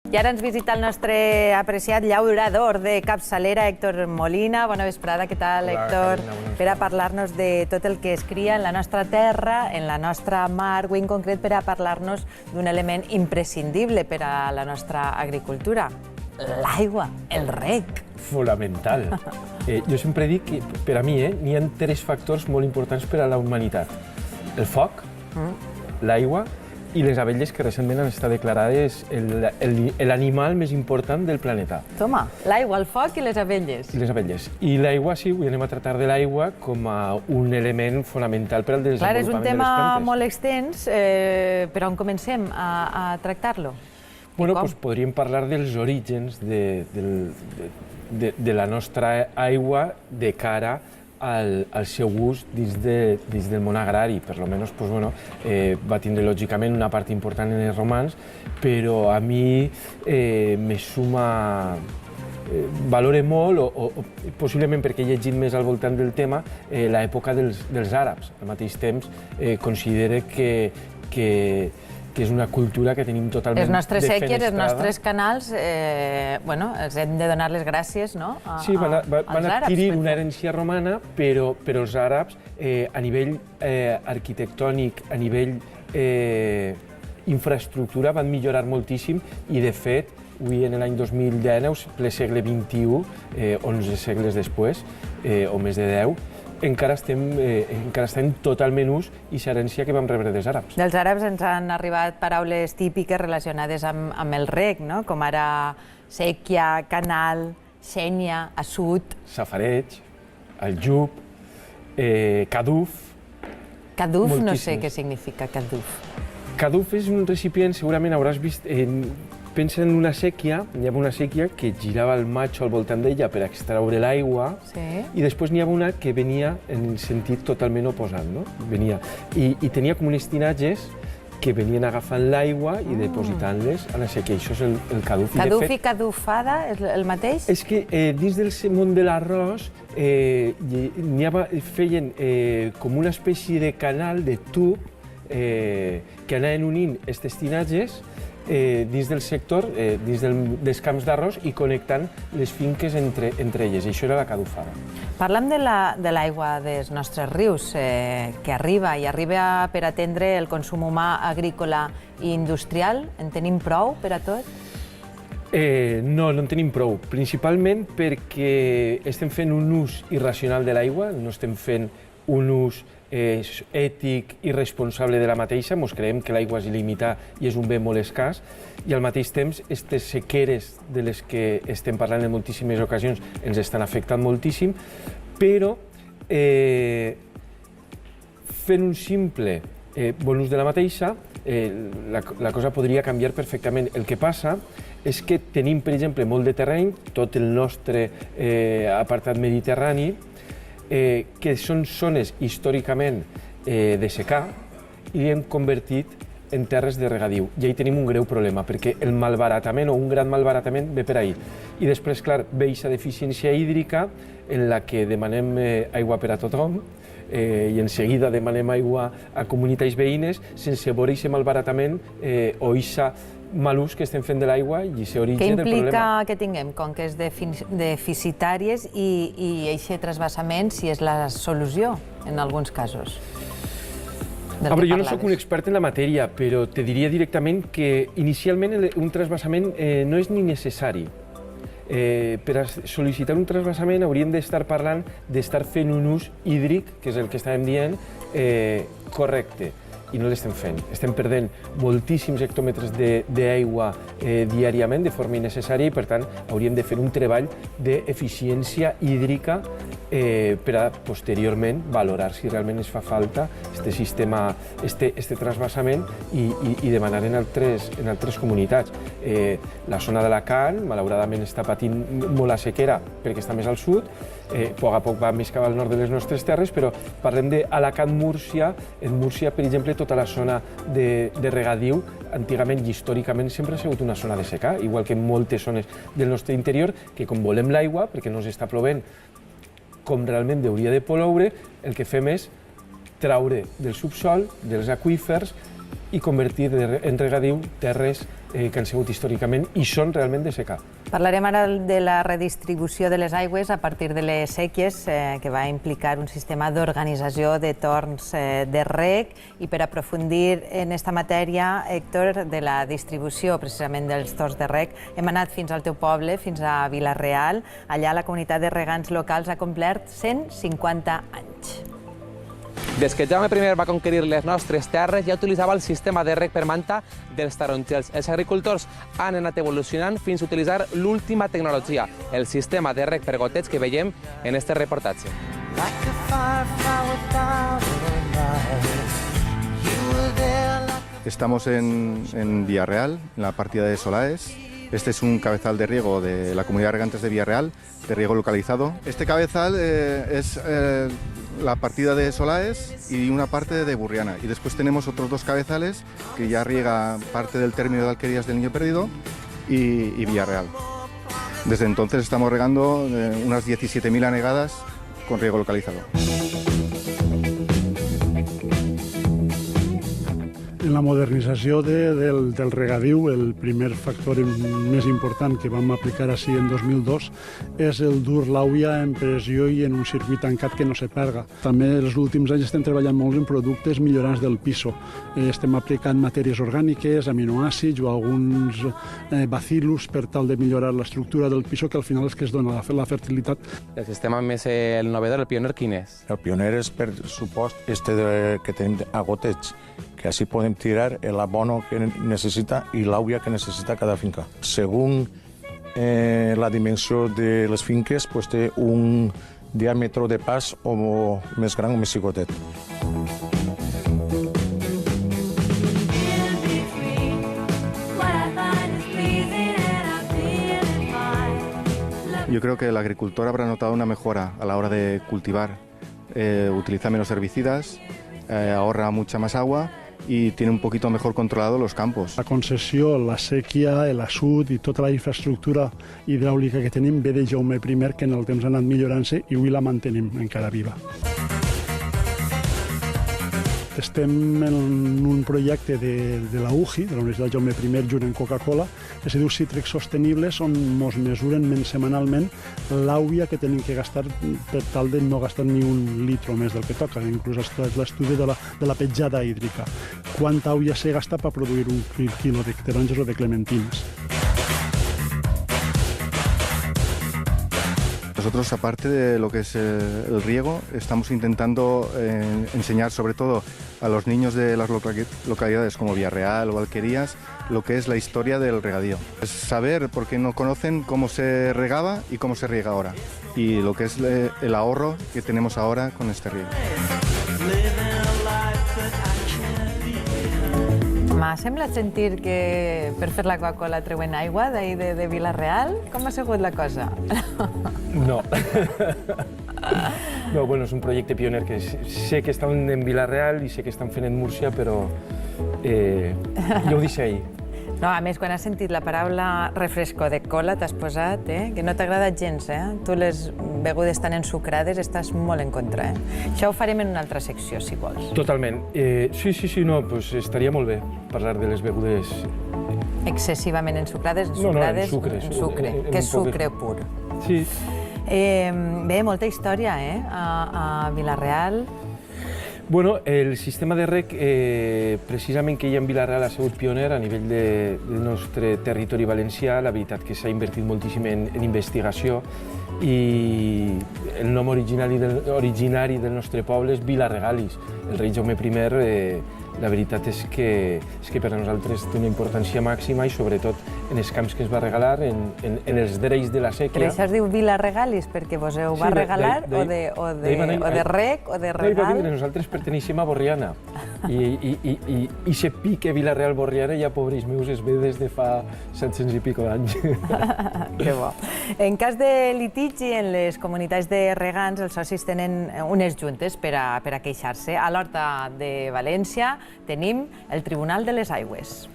I ara ens visita el nostre apreciat llaurador de capçalera, Héctor Molina. Bona vesprada, què tal, Héctor? Per a parlar-nos de tot el que es cria en la nostra terra, en la nostra mar, o en concret per a parlar-nos d'un element imprescindible per a la nostra agricultura, l'aigua, el reg. Fonamental. Jo sempre dic que, per a mi, n'hi ha 3 factors molt importants per a la humanitat. El foc, l'aigua i les abelles, que recentment han estat declarades l'animal més important del planeta. Toma, l'aigua, el foc i les abelles. I les abelles. I l'aigua, sí, avui anem a tractar de l'aigua com a un element fonamental per al desenvolupament de les plantes. Clar, és un tema molt extens, però on comencem a tractar-lo? Bueno, doncs podríem parlar dels orígens de la nostra aigua de cara al seu ús dins del món agrari. Per almenys va tindre lògicament una part important en els romans, però a mi me suma, valora molt, o possiblement perquè he llegit més al voltant del tema, l'època dels àrabs. Al mateix temps considero que és una cultura que tenim totalment defenestrada. Les nostres sèquies, els nostres canals, els hem de donar les gràcies, no? Sí, van adquirir una herència romana, però els àrabs, a nivell arquitectònic, a nivell infraestructura, van millorar moltíssim i, de fet, avui, en l'any 2019, ple segle XXI, 11 segles després, o més de 10, encara estem totalment ús i l'herència que vam rebre dels àrabs. Dels àrabs ens han arribat paraules típiques relacionades amb el reg, no? Com ara sèquia, canal, sénia, assut... Safareig, aljub, caduf... Caduf, no sé què significa caduf. Caduf és un recipient, segurament hauràs vist... Pensa en una sèquia, hi havia una sèquia que girava el matxo al voltant d'ella per extraure l'aigua, i després n'hi havia una que venia en sentit totalment oposat, no? I tenia com unes tinatges que venien agafant l'aigua i depositant-les a la sèquia. Això és el caduf. Caduf i cadufada és el mateix? És que dins del món de l'arròs feien com una espècie de canal, de tub, que anaven unint aquestes tinatges dins del sector, dins dels camps d'arròs i connectant les finques entre elles. I això era la cadufada. Parlem de l'aigua dels nostres rius, que arriba per atendre el consum humà, agrícola i industrial. En tenim prou per a tot? No, no en tenim prou. Principalment perquè estem fent un ús irracional de l'aigua, no estem fent un ús ètic i responsable de la mateixa. Ens creiem que l'aigua és il·limitada i és un bé molt escàs, i al mateix temps aquestes sequeres de les que estem parlant en moltíssimes ocasions ens estan afectant moltíssim, però fent un simple bon ús de la mateixa, la cosa podria canviar perfectament. El que passa és que tenim, per exemple, molt de terreny, tot el nostre apartat mediterrani, que són zones històricament de secà i hem convertit en terres de regadiu. I ahí tenim un greu problema, perquè el malbaratament, o un gran malbaratament, ve per ahí. I després, clar, ve aquesta deficiència hídrica en la que demanem aigua per a tothom, i en seguida demanem aigua a comunitats veïnes sense veure aquest malbaratament o aquest mal ús que estem fent de l'aigua i aquest origen del problema. Què implica que tinguem conques deficitàries i aquest transvasament, si és la solució en alguns casos? Jo no soc un expert en la matèria, però te diria directament que inicialment un transvasament no és ni necessari. Per a sol·licitar un transvasament hauríem d'estar parlant d'estar fent un ús hídric, que és el que estàvem dient, correcte. I no l'estem fent. Estem perdent moltíssims hectòmetres d'aigua diàriament de forma innecessària i, per tant, hauríem de fer un treball d'eficiència hídrica per a posteriorment valorar si realment es fa falta aquest sistema, aquest transvasament i demanar en altres comunitats. La zona d'Alacant, malauradament, està patint molt la sequera perquè està més al sud, a poc va més cap al nord de les nostres terres, però parlem d'Alacant-Múrcia. En Múrcia, per exemple, tota la zona de regadiu, antigament i històricament, sempre ha sigut una zona de secà, igual que en moltes zones del nostre interior, que com volem l'aigua, perquè no s'està plovent com realment hauria de ploure, el que fem és traure del subsòl, dels aqüífers, i convertir en regadiu terres que han sigut històricament i són realment de secà. Parlarem ara de la redistribució de les aigües a partir de les sèquies, que va implicar un sistema d'organització de torns de reg, i per aprofundir en aquesta matèria, Héctor, de la distribució precisament dels torns de reg, hem anat fins al teu poble, fins a Vila-real. Allà la comunitat de regants locals ha complert 150 anys. Des que Jaume I va conquerir les nostres terres ja utilitzava el sistema de reg per manta dels tarongers. Els agricultors han anat evolucionant fins a utilitzar l'última tecnologia, el sistema de reg per goteig que veiem en este reportatge. Estamos en Vila-real, en la partida de Solaes. Este es un cabezal de riego de la comunidad de regantes de Vila-real, de riego localizado. Este cabezal es la partida de Solaes y una parte de Burriana. Y después tenemos otros dos cabezales que ya riega parte del término de Alquerías del Niño Perdido y Vila-real. Desde entonces estamos regando unas 17.000 anegadas con riego localizado. En la modernització del regadiu, el primer factor més important que vam aplicar així en 2002 és el dur l'àuia en pressió i en un circuit tancat que no se perga. També els últims anys estem treballant molt en productes millorants del piso. Estem aplicant matèries orgàniques, aminoàcids o alguns bacillus per tal de millorar l'estructura del piso, que al final és que es dona la fertilitat. El sistema més el novedor, el pioner, quin és? El pioner és, per supost, que tenim a goteig, que així podem tirar l'abono que necessita i l'àuia que necessita cada finca. Segons la dimensió de les finques, té un diàmetre de pas o més gran o més xicotet. Yo creo que el agricultor habrá notado una mejora a la hora de cultivar. Utiliza menos herbicidas, ahorra mucha más agua y tiene un poquito mejor controlado los campos. La concessió, la sèquia, l'assut i tota la infraestructura hidràulica que tenim ve de Jaume I, que en el temps ha anat millorant-se i avui la mantenim encara viva. Estem en un projecte de la UJI, de la Universitat Jaume I, junt amb Coca-Cola, que se diu Cítrics Sostenibles, on ens mesuren setmanalment l'àuia que tenim que gastar per tal de no gastar ni un litro més del que toca. Inclús l'estudi de la petjada hídrica. Quanta àuia se gasta per produir un quilo de taronges o de clementines. Nosotros, aparte de lo que es el riego, estamos intentando enseñar sobre todo a los niños de las localidades como Vila-real o Alquerías lo que es la historia del regadío. Es saber, porque no conocen, cómo se regaba y cómo se riega ahora, y lo que es el ahorro que tenemos ahora con este riego. M'ha semblat sentir que per fer la Coca-Cola treuen aigua d'ahir de Vila-real. Com ha sigut la cosa? No. No, bueno, és un projecte pioner que sé que estan en Vila-real i sé que estan fent en Múrcia, però jo ho deixo ahir. No, a més, quan has sentit la paraula refresco de cola t'has posat, que no t'agrada gens, Tu les begudes tan ensucrades estàs molt en contra, Això ho farem en una altra secció, si vols. Totalment. Sí, no, doncs estaria molt bé parlar de les begudes... Excessivament ensucrades? No, en sucre. En sucre, que és sucre pur. Sí. Bé, molta història, a Vila-real. Bueno, el sistema de reg, precisament que hi ha en Vila-real ha sigut pioner a nivell del nostre territori valencià. La veritat que s'ha invertit moltíssim en investigació i el nom originari del nostre poble és Vila-regalis. El rei Jaume I, la veritat és que per a nosaltres té una importància màxima i sobretot en els camps que es va regalar, en els drets de la sèquia. Per això es diu Vila-regalis, perquè vos heu va regalar o de reg o de regal? Nosaltres perteneixem a Borriana i se pique Vila-real-Borriana ja, pobres meus, es ve des de fa 700 i pico d'anys. Que bo. En cas de litigi en les comunitats de regants, els socis tenen unes juntes per a queixar-se. A l'Horta de València tenim el Tribunal de les Aigües.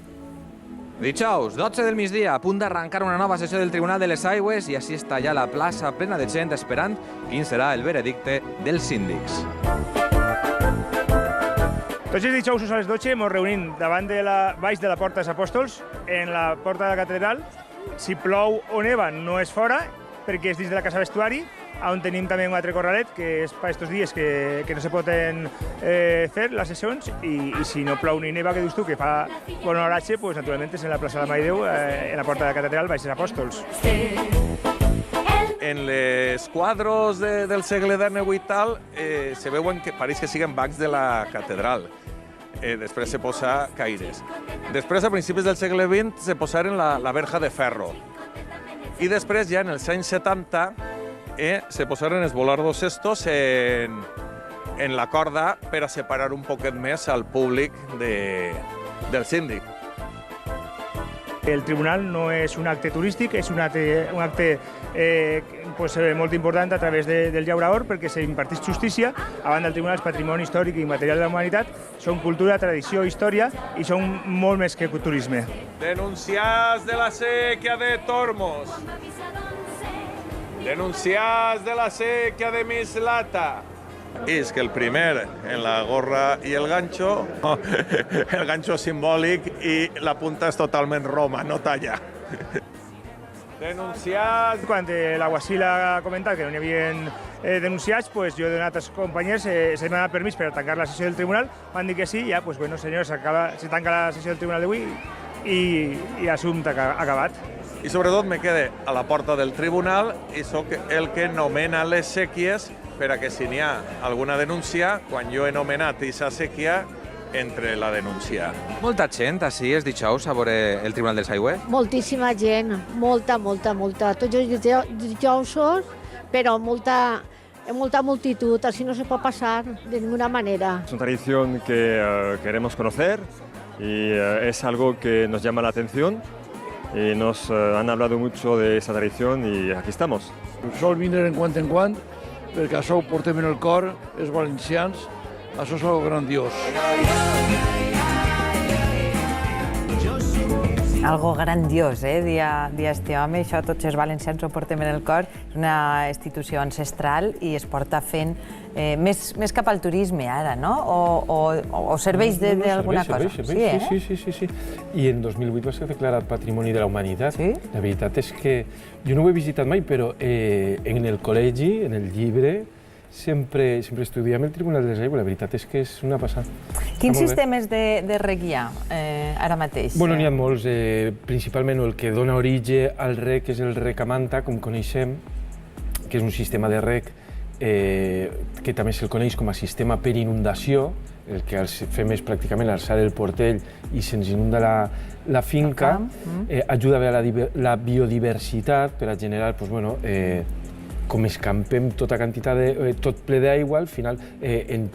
Dijous, 12 del migdia, a punt d'arrencar una nova sessió del Tribunal de les Aigües i així està ja la plaça plena de gent esperant quin serà el veredicte dels síndics. Tots els dijous a les 12 ens reunim baix de la porta dels Apòstols, en la porta de la catedral. Si plou o neva no és fora, perquè és dins de la casa vestuari, on tenim també un altre corralet, que és per aquests dies que no se poden fer les sessions, i si no plou ni neva, que dius tu, que fa bon horatge, doncs naturalment és en la plaça de la Mare de Déu, en la porta de la catedral, baix dels Apòstols. En les quadros del segle XIX i tal, se veuen que pareix que siguen bancs de la catedral. Després se posa caires. Després, a principis del segle XX, se posaren la verja de ferro. I després, ja en els anys 70, se posaren els volardos estos en la corda per a separar un poquet més al públic del síndic. El tribunal no és un acte turístic, és un acte molt important a través del llaurador, perquè s'imparteix justícia. A banda del tribunal és patrimoni històric i immaterial de la humanitat, són cultura, tradició, història i són molt més que turisme. Denunciats de la sèquia de Tormos. Denunciats de la sèquia de Mislata. És que el primer en la gorra i el ganxo simbòlic i la punta és totalment Roma, no talla. Denunciats. Quan l'Aguacil ha comentat que no n'hi havia denunciats, jo he donat als companys, s'ha demanat permís per tancar la sessió del tribunal, van dir que sí, ja, bueno, senyors, se tanca la sessió del tribunal d'avui i assumpte acabat. I sobretot me quede a la porta del tribunal i sóc el que nomena les sèquies per a que si n'hi ha alguna denúncia, quan jo he nomenat aquesta sèquia, entre la denúncia. Molta gent així els dijous a veure el Tribunal dels Aigües? Moltíssima gent, molta. Tots els dijous, però molta multitud, así no se puede pasar de ninguna manera. Es una tradición que queremos conocer y es algo que nos llama la atención y nos han hablado mucho de esa tradición y aquí estamos. Sol vindre en quant, perquè això ho portem en el cor, els valencians, això és algo grandiós. Algo grandiós, dia este home, això tots els valencians ho portem en el cor, és una institució ancestral i es porta fent més cap al turisme ara, no? O serveix d'alguna cosa? Sí. I en 2008 va ser declarat Patrimoni de la Humanitat. La veritat és que jo no ho he visitat mai, però en el col·legi, en el llibre, sempre estudiem el Tribunal dels Aigües, la veritat és que és una passada. Quins sistemes de reg hi ha ara mateix? Bueno, n'hi ha molts. Principalment el que dona origen al reg és el reg a manta, com coneixem, que és un sistema de reg que també se'l coneix com a sistema per inundació, el que fem és pràcticament alçar el portell i se'ns inunda la finca, ajuda a la biodiversitat per a generar, com escampem tot ple d'aigua, al final,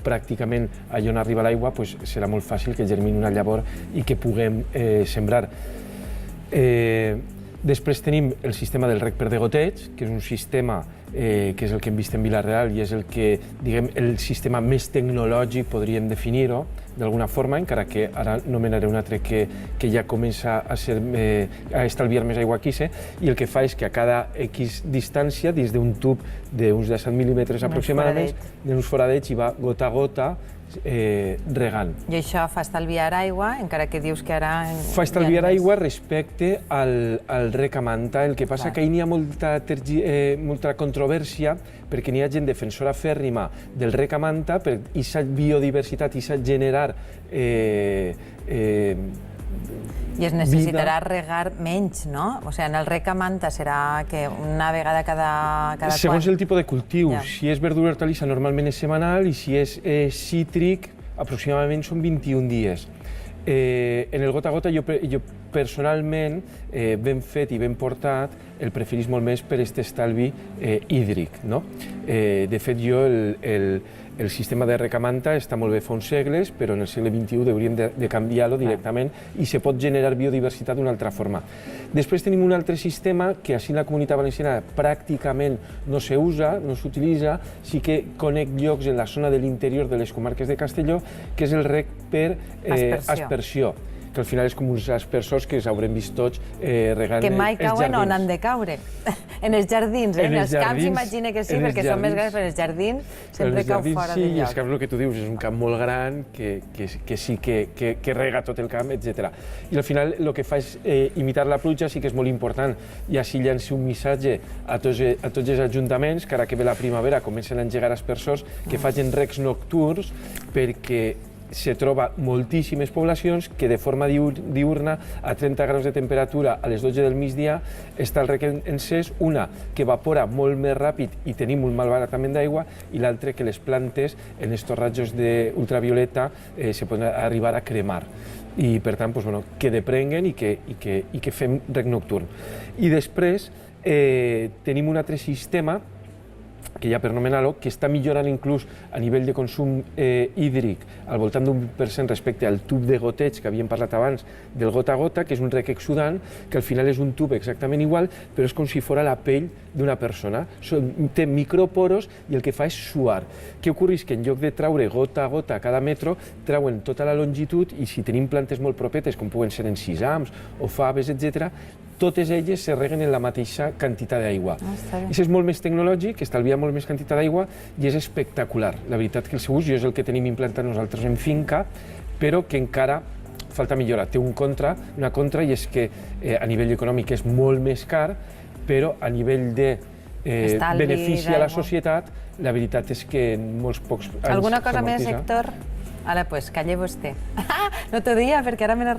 pràcticament allà on arriba l'aigua, serà molt fàcil que germini una llavor i que puguem sembrar. Després tenim el sistema del reg per degoteig, que és un sistema que és el que hem vist en Vila-real i és el sistema més tecnològic, podríem definir-ho d'alguna forma, encara que ara nomenaré un altre que ja comença a estalviar més aigua aquí, i el que fa és que a cada X distància, dins d'un tub d'uns 17 mil·límetres aproximadament, d'uns foradets hi va gota a gota regant. I això fa estalviar aigua, encara que dius que ara... Fa estalviar aigua respecte al reg a manta. El que passa que hi ha molta controvèrsia perquè n'hi ha gent defensora fèrrima del reg a manta per aquesta biodiversitat i generar I es necessitarà regar menys, no? O sigui, en el reg a manta serà que una vegada cada quan? Segons el tipus de cultiu. Si és verdura hortalissa, normalment és setmanal, i si és cítric, aproximadament són 21 dies. En el gota a gota, jo personalment, ben fet i ben portat, el preferís molt més per aquest estalvi hídric. De fet, jo el sistema de reg a manta està molt bé fa uns segles, però en el segle XXI hauríem de canviar-lo directament i se pot generar biodiversitat d'una altra forma. Després tenim un altre sistema que així en la Comunitat Valenciana pràcticament no s'usa, no s'utilitza, sí que conec llocs en la zona de l'interior de les comarques de Castelló, que és el reg per aspersió. que al final és com uns aspersors que haurem vist tots regant els jardins. Que mai cauen on han de caure. En els jardins, en els camps imagina que sí, perquè són més grans, però en els jardins sempre cau fora de lloc. Sí, i els camps, el que tu dius, és un camp molt gran que sí que rega tot el camp, etc. I al final el que fa és imitar la pluja, sí que és molt important, i així llança un missatge a tots els ajuntaments que ara que ve la primavera comencen a engegar aspersors que facin recs nocturns perquè se troba moltíssimes poblacions que de forma diurna, a 30 graus de temperatura a les 12 del migdia, està el rec encès, una que evapora molt més ràpid i tenim un malbaratament d'aigua, i l'altra que les plantes en estos rajos d'ultravioleta se poden arribar a cremar. I per tant, que deprenguen i que fem rec nocturn. I després tenim un altre sistema que ja per anomenar-lo, que està millorant inclús a nivell de consum hídric al voltant d'un % respecte al tub de goteig que havíem parlat abans del gota a gota, que és un rec exsudant, que al final és un tub exactament igual, però és com si fos la pell d'una persona. Té microporos i el que fa és suar. Què ocorre? Que en lloc de traure gota a gota a cada metro, trauen tota la longitud, i si tenim plantes molt propetes, com puguen ser en sisams o faves, etc., totes elles se reguen en la mateixa quantitat d'aigua. Això és molt més tecnològic, estalvia molt més quantitat d'aigua i és espectacular. La veritat que el seu ús és el que tenim implantat nosaltres en finca, però que encara falta millorar. Té una contra, i és que a nivell econòmic és molt més car, però a nivell de benefici a la societat, la veritat és que en molts pocs anys... Alguna cosa més, Héctor? Ara, pues, calle vostè. No t'ho dia, perquè ara m'ho han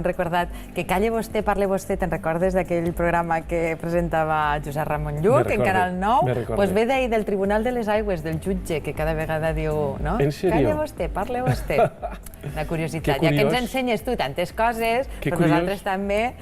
recordat, que calle vostè, parle vostè, te'n recordes d'aquell programa que presentava Josep Ramon Lluc en Canal 9? Doncs ve d'ahir del Tribunal de les Aigües, del jutge, que cada vegada diu, no? En sèrio? Calle vostè, parle vostè. Una curiositat. Ja que ens ensenyes tu tantes coses, però nosaltres també...